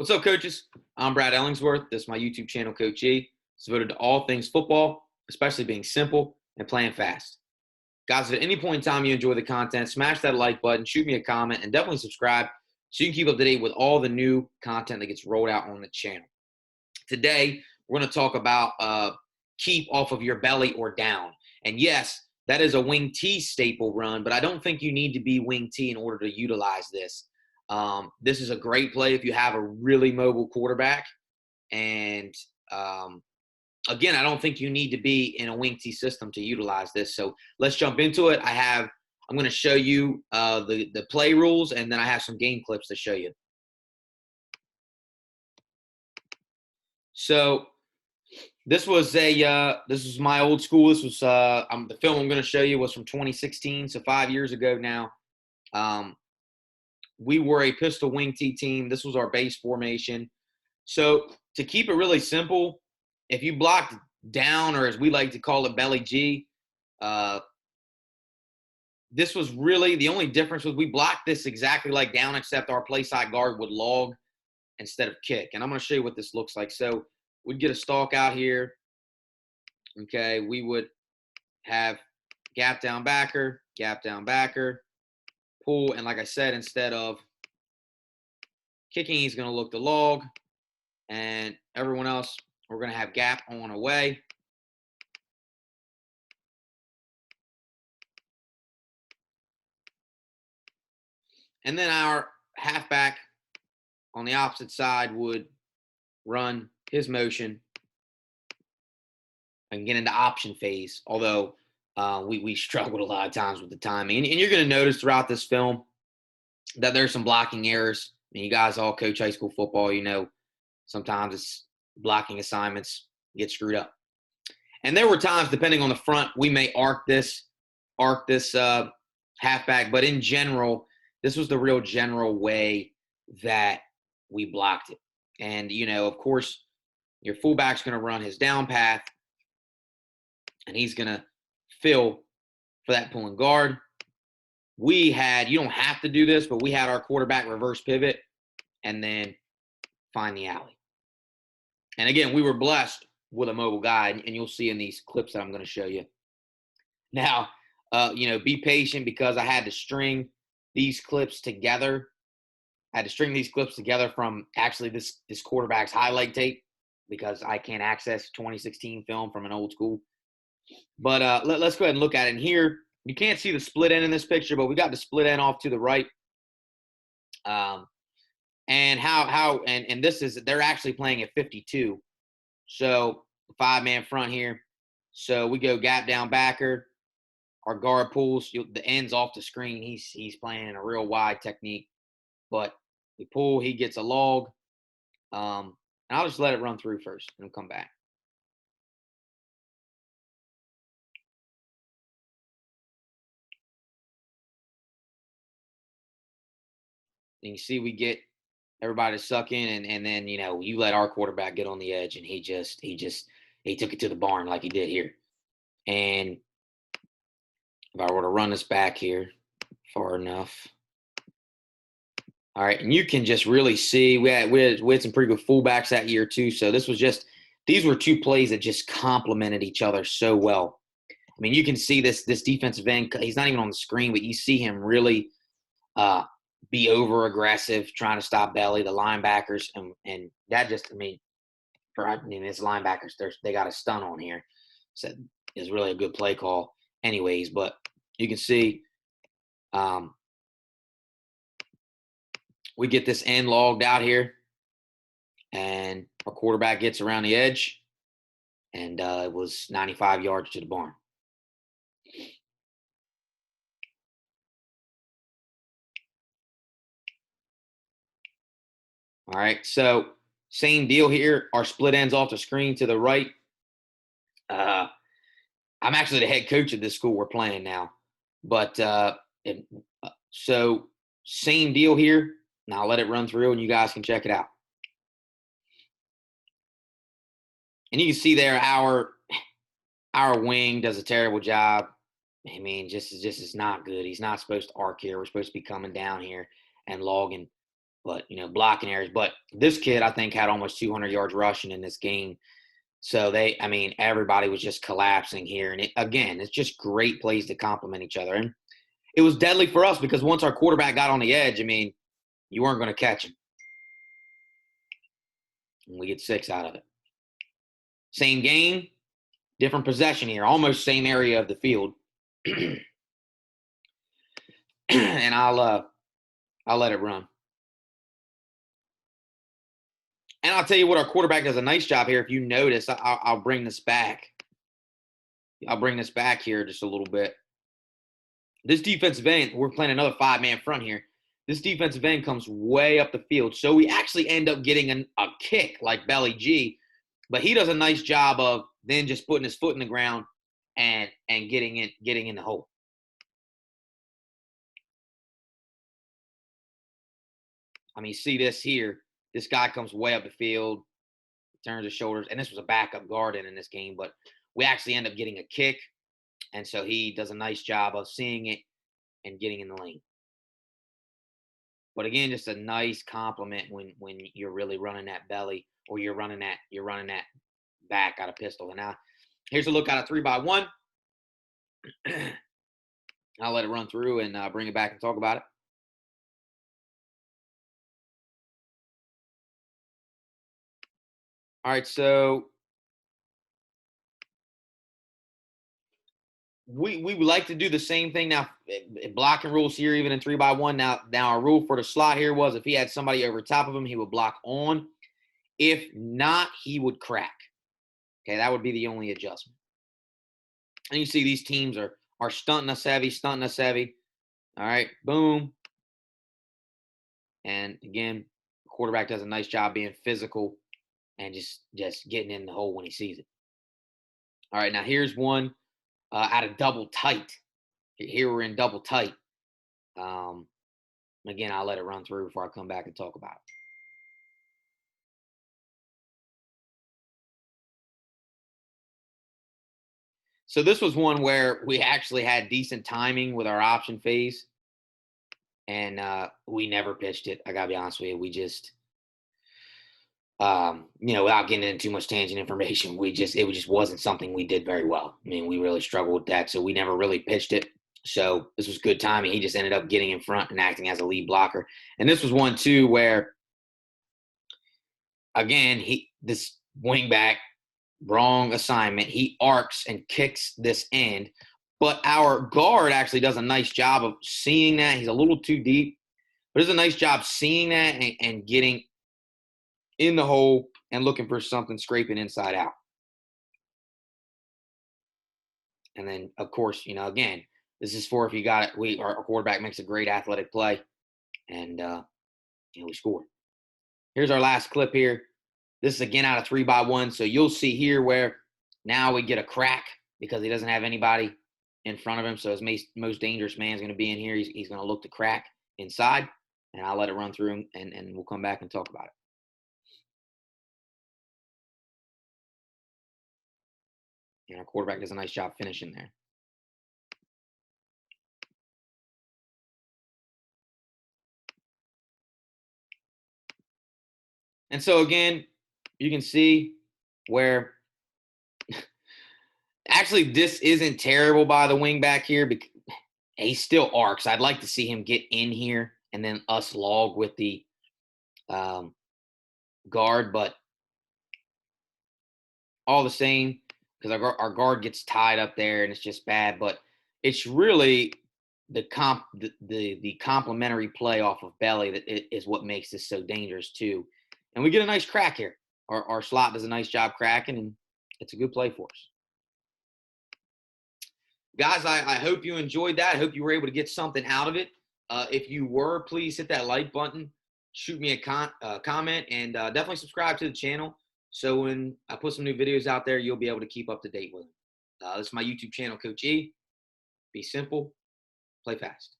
What's up, coaches? I'm Brad Ellingsworth. This is my YouTube channel, Coach E. It's devoted to all things football, especially being simple and playing fast. Guys, if at any point in time you enjoy the content, smash that like button, shoot me a comment, and definitely subscribe so you can keep up to date with all the new content that gets rolled out on the channel. Today, we're going to talk about keep off of your belly or down. And yes, that is a wing T staple run, but I don't think you need to be wing T in order to utilize this. This is a great play if you have a really mobile quarterback. And again, I don't think you need to be in a wing T system to utilize this. So let's jump into it. I'm going to show you the play rules, and then I have some game clips to show you. So this was my old school. This was the film I'm going to show you was from 2016, so 5 years ago now. We were a pistol wing T team. This was our base formation. So to keep it really simple, if you blocked down, or as we like to call it, belly G, this was really the only difference was we blocked this exactly like down, except our play side guard would log instead of kick. And I'm going to show you what this looks like. So we'd get a stalk out here. Okay, we would have gap down backer, pull, and like I said, instead of kicking, he's going to look to log, and everyone else, we're going to have gap on away. And then our halfback on the opposite side would run his motion and get into option phase, although we struggled a lot of times with the timing. And you're going to notice throughout this film that there's some blocking errors. And you guys all coach high school football, you know, sometimes it's blocking assignments get screwed up. And there were times, depending on the front, we may arc this halfback. But in general, this was the real general way that we blocked it. And, you know, of course, your fullback's going to run his down path, and he's going to fill for that pulling guard. You don't have to do this, but we had our quarterback reverse pivot and then find the alley. And again, we were blessed with a mobile guy, and you'll see in these clips that I'm going to show you. Now, be patient, because I had to string these clips together. I had to string these clips together from actually this quarterback's highlight tape, because I can't access 2016 film from an old school. But let's go ahead and look at it. And here, you can't see the split end in this picture, but we got the split end off to the right. And this is, they're actually playing at 52. So 5-man front here. So we go gap down backer. Our guard pulls the ends off the screen. He's playing in a real wide technique, but we pull, he gets a log. And I'll just let it run through first and come back. And you see we get everybody to suck in, and then, you know, you let our quarterback get on the edge, and he took it to the barn like he did here. And if I were to run this back here far enough. All right, and you can just really see we had some pretty good fullbacks that year too. So these were two plays that just complemented each other so well. I mean, you can see this defensive end, he's not even on the screen, but you see him really be over aggressive, trying to stop belly, the linebackers, and that just, his linebackers, they got a stun on here. So it's really a good play call anyways, but you can see we get this end logged out here, and our quarterback gets around the edge, and it was 95 yards to the barn. All right, so same deal here. Our split ends off the screen to the right. I'm actually the head coach of this school we're playing now. But so same deal here. Now I'll let it run through, and you guys can check it out. And you can see there our wing does a terrible job. I mean, just is not good. He's not supposed to arc here. We're supposed to be coming down here and logging. but, you know, blocking areas. But this kid, I think, had almost 200 yards rushing in this game. So I mean, everybody was just collapsing here. And again, it's just great plays to complement each other. And it was deadly for us because once our quarterback got on the edge, I mean, you weren't going to catch him. And we get 6 out of it. Same game, different possession here, almost same area of the field. And I'll let it run. And I'll tell you what, our quarterback does a nice job here. If you notice, I'll bring this back. I'll bring this back here just a little bit. This defensive end, we're playing another 5-man front here. This defensive end comes way up the field. So we actually end up getting a kick like Belly G. But he does a nice job of then just putting his foot in the ground and getting in the hole. I mean, see this here. This guy comes way up the field, turns his shoulders, and this was a backup guard in this game, but we actually end up getting a kick, and so he does a nice job of seeing it and getting in the lane. But again, just a nice compliment when you're really running that belly or you're running that back out of pistol. And now here's a look out of 3-by-1. I'll let it run through and bring it back and talk about it. All right, so we would like to do the same thing now. Blocking rules here, even in 3-by-1. Now our rule for the slot here was if he had somebody over top of him, he would block on. If not, he would crack. Okay, that would be the only adjustment. And you see these teams are stunting us heavy. All right, boom. And again, the quarterback does a nice job being physical and just getting in the hole when he sees it. All right, now here's one out of double tight. Here we're in double tight. Again, I'll let it run through before I come back and talk about it. So this was one where we actually had decent timing with our option phase, and we never pitched it. I gotta be honest with you. We just, without getting into too much tangent information, it just wasn't something we did very well. I mean, we really struggled with that, so we never really pitched it. So this was good timing. He just ended up getting in front and acting as a lead blocker. And this was one too where, again, this wingback, wrong assignment. He arcs and kicks this end, but our guard actually does a nice job of seeing that. He's a little too deep, but does a nice job seeing that and getting in the hole and looking for something scraping inside out. And then, of course, again, this is for if you got it. Our quarterback makes a great athletic play, and we score. Here's our last clip here. This is again out of 3-by-1. So you'll see here where now we get a crack because he doesn't have anybody in front of him. So his most dangerous man is going to be in here. He's going to look to crack inside, and I'll let it run through him, and we'll come back and talk about it. And our quarterback does a nice job finishing there. And so again, you can see where actually this isn't terrible by the wing back here because he still arcs. I'd like to see him get in here and then us log with the guard, but all the same, because our guard gets tied up there and it's just bad. But it's really the complementary play off of belly that is what makes this so dangerous too. And we get a nice crack here. Our slot does a nice job cracking, and it's a good play for us. Guys, I hope you enjoyed that. I hope you were able to get something out of it. If you were, please hit that like button, shoot me a comment, and definitely subscribe to the channel. So when I put some new videos out there, you'll be able to keep up to date with them. This is my YouTube channel, Coach E. Be simple, play fast.